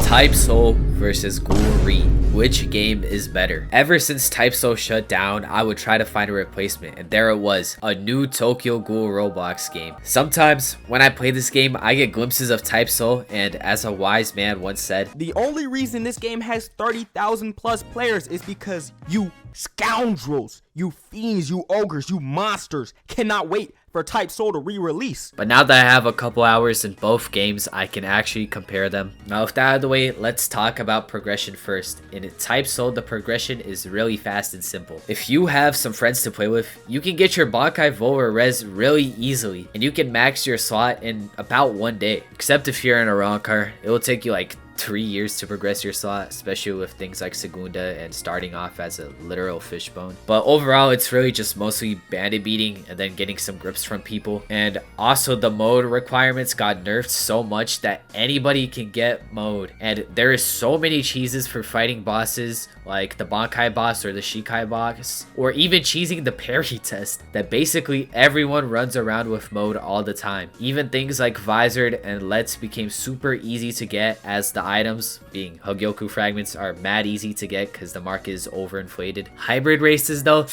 Type Soul versus Ghoul Re. Which game is better? Ever since Type Soul shut down, I would try to find a replacement, and there it was, a new Tokyo Ghoul Roblox game. Sometimes when I play this game, I get glimpses of Type Soul, and as a wise man once said, the only reason this game has 30,000 plus players is because you scoundrels, you fiends, you ogres, you monsters cannot wait for Type Soul to re-release. But now that I have a couple hours in both games, I can actually compare them. Now with that out of the way, let's talk about progression first. In Type Soul, the progression is really fast and simple. If you have some friends to play with, you can get your bankai, voll, or res really easily, and you can max your slot in about 1 day. Except if you're in a wrong car, it will take you like 3 years to progress your slot, especially with things like segunda and starting off as a literal fishbone. But overall, it's really just mostly bandit beating and then getting some grips from people. And also the mode requirements got nerfed so much that anybody can get mode, and there is so many cheeses for fighting bosses like the bankai boss or the shikai boss, or even cheesing the parry test, that basically everyone runs around with mode all the time. Even things like visored and lets became super easy to get, as the items, being Hogyoku fragments, are mad easy to get because the market is overinflated. Hybrid races though,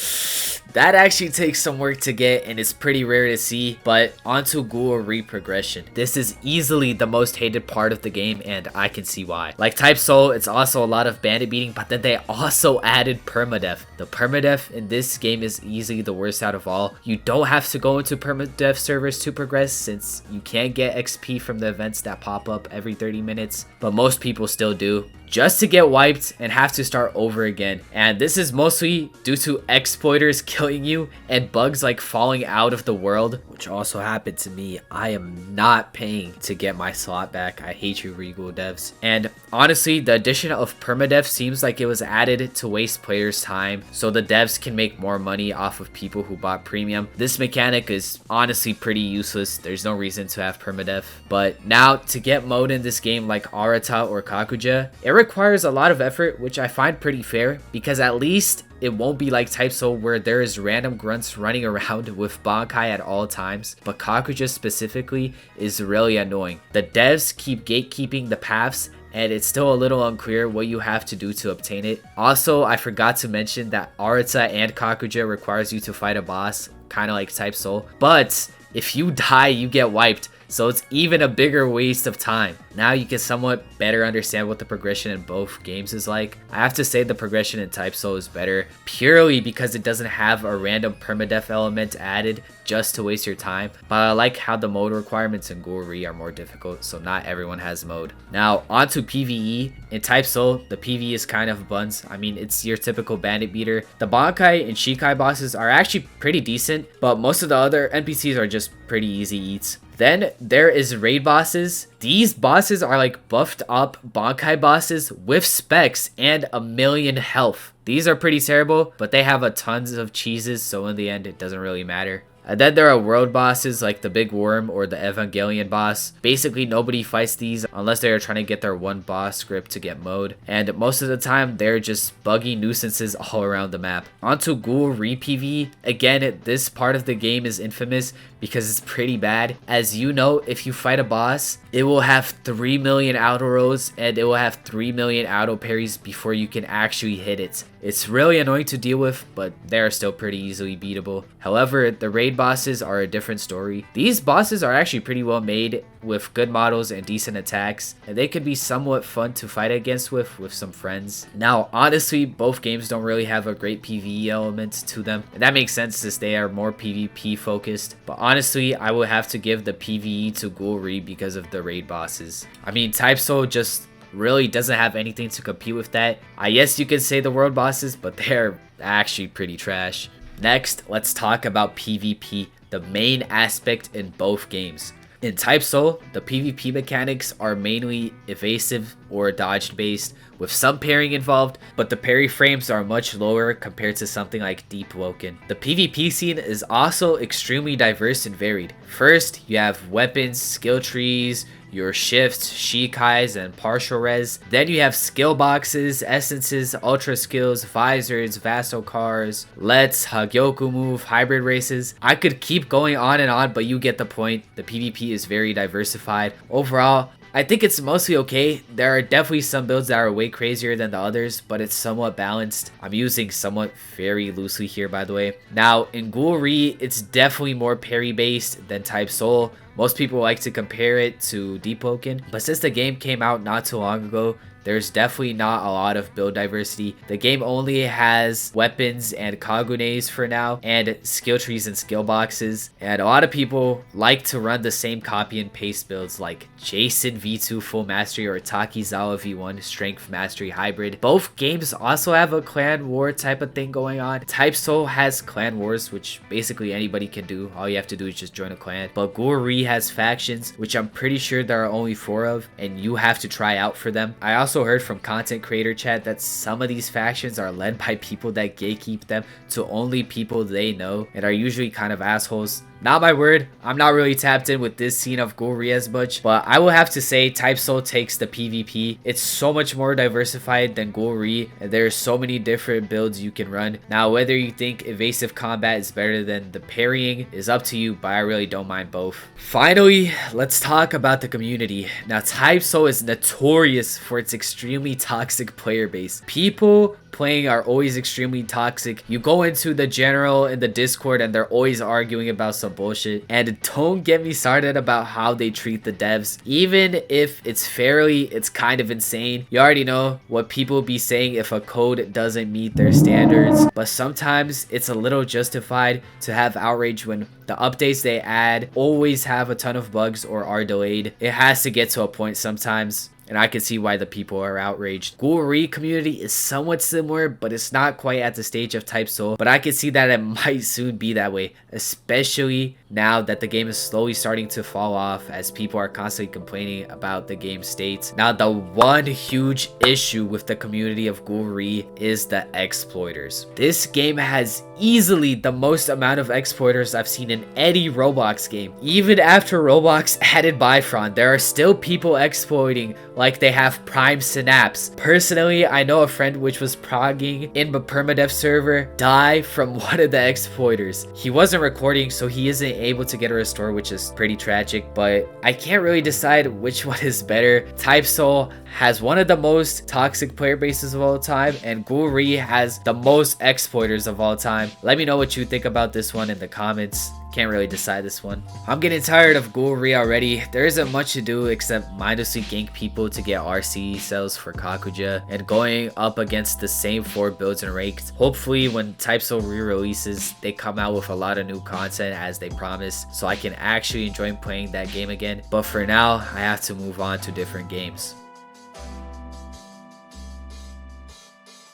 that actually takes some work to get and it's pretty rare to see. But onto Ghoul Re progression. This is easily the most hated part of the game, and I can see why. Like Type Soul, it's also a lot of bandit beating, but then they also added permadeath. The permadeath in this game is easily the worst out of all. You don't have to go into permadeath servers to progress, since you can't get XP from the events that pop up every 30 minutes, but most people still do, just to get wiped and have to start over again. And this is mostly due to exploiters killing you and bugs like falling out of the world, which also happened to me. I am not paying to get my slot back. I hate you, Regal devs. And honestly, the addition of permadeath seems like it was added to waste players' time so the devs can make more money off of people who bought premium. This mechanic is honestly pretty useless. There's no reason to have permadeath. But now, to get mode in this game like Arita or Kakuja, it requires a lot of effort, which I find pretty fair, because at least it won't be like Type Soul where there is random grunts running around with bankai at all times. But Kakuja specifically is really annoying. The devs keep gatekeeping the paths, and it's still a little unclear what you have to do to obtain it. Also, I forgot to mention that Arita and Kakuja requires you to fight a boss, kind of like Type Soul. But if you die, you get wiped, so it's even a bigger waste of time. Now you can somewhat better understand what the progression in both games is like. I have to say the progression in Type Soul is better, purely because it doesn't have a random permadeath element added just to waste your time. But I like how the mode requirements in Ghoul Re are more difficult, so not everyone has mode. Now onto PvE. In Type Soul, the PvE is kind of buns. I mean, it's your typical bandit beater. The bankai and shikai bosses are actually pretty decent, but most of the other NPCs are just pretty easy eats. Then there is raid bosses. These bosses are like buffed up bankai bosses with specs and 1,000,000 health. These are pretty terrible, but they have a tons of cheeses, so in the end it doesn't really matter. And then there are world bosses like the Big Worm or the Evangelion boss. Basically nobody fights these unless they're trying to get their one boss script to get mode, and most of the time they're just buggy nuisances all around the map. Onto Ghoul Re PvE. Again, this part of the game is infamous because it's pretty bad. As you know, if you fight a boss, it will have 3 million auto rolls and it will have 3 million auto parries before you can actually hit it. It's really annoying to deal with, but they're still pretty easily beatable. However, the raid bosses are a different story. These bosses are actually pretty well made with good models and decent attacks, and they could be somewhat fun to fight against with some friends. Now, honestly, both games don't really have a great PvE element to them, and that makes sense since they are more PvP focused. But honestly, I would have to give the PvE to Ghoul Re because of the raid bosses. I mean, Type Soul just really doesn't have anything to compete with that. I guess you could say the world bosses, but they're actually pretty trash. Next, let's talk about PvP, the main aspect in both games. In Type Soul, the PvP mechanics are mainly evasive or dodge based, with some parrying involved, but the parry frames are much lower compared to something like Deep Woken. The PvP scene is also extremely diverse and varied. First, you have weapons, skill trees, your shifts, shikais, and partial res. Then you have skill boxes, essences, ultra skills, visors, vassal cars, lets, Hogyoku move, hybrid races. I could keep going on and on, but you get the point. The PvP is very diversified. Overall, I think it's mostly okay. There are definitely some builds that are way crazier than the others, but it's somewhat balanced. I'm using somewhat very loosely here, by the way. Now, in Ghoul Re, it's definitely more parry based than Type Soul. Most people like to compare it to Deepwoken, but since the game came out not too long ago, there's definitely not a lot of build diversity. The game only has weapons and kagunes for now, and skill trees and skill boxes. And a lot of people like to run the same copy and paste builds like Jason V2 Full Mastery or Takizawa V1 Strength Mastery Hybrid. Both games also have a clan war type of thing going on. Type Soul has clan wars, which basically anybody can do. All you have to do is just join a clan. But Ghoul Re has factions, which I'm pretty sure there are only 4 of, and you have to try out for them. I also heard from content creator chat that some of these factions are led by people that gatekeep them to only people they know and are usually kind of assholes. Not my word, I'm not really tapped in with this scene of Ghoul Re as much, but I will have to say Type Soul takes the PvP. It's so much more diversified than Ghoul Re, and there's so many different builds you can run. Now, whether you think evasive combat is better than the parrying is up to you, but I really don't mind both. Finally, let's talk about the community. Now, Type Soul is notorious for its extremely toxic player base. People playing are always extremely toxic. You go into the general in the Discord and they're always arguing about some bullshit. And don't get me started about how they treat the devs. Even if it's fairly, it's kind of insane. You already know what people be saying if a code doesn't meet their standards, but sometimes it's a little justified to have outrage when the updates they add always have a ton of bugs or are delayed. It has to get to a point sometimes, and I can see why the people are outraged. Ghoul Re community is somewhat similar, but it's not quite at the stage of Type Soul. But I can see that it might soon be that way, especially now that the game is slowly starting to fall off as people are constantly complaining about the game state. Now, the one huge issue with the community of Ghoul Re is the exploiters. This game has easily the most amount of exploiters I've seen in any Roblox game. Even after Roblox added Bifron, there are still people exploiting like they have Prime Synapse. Personally, I know a friend which was progging in the permadeath server die from one of the exploiters. He wasn't recording, so he isn't able to get a restore, which is pretty tragic, but I can't really decide which one is better. Type Soul has one of the most toxic player bases of all time, and Ghoul Re has the most exploiters of all time. Let me know what you think about this one in the comments. Can't really decide this one. I'm getting tired of Ghoul Re already. There isn't much to do except mindlessly gank people to get RC cells for Kakuja and going up against the same 4 builds and ranked. Hopefully when Type Soul re-releases, they come out with a lot of new content as they promised, so I can actually enjoy playing that game again. But for now, I have to move on to different games.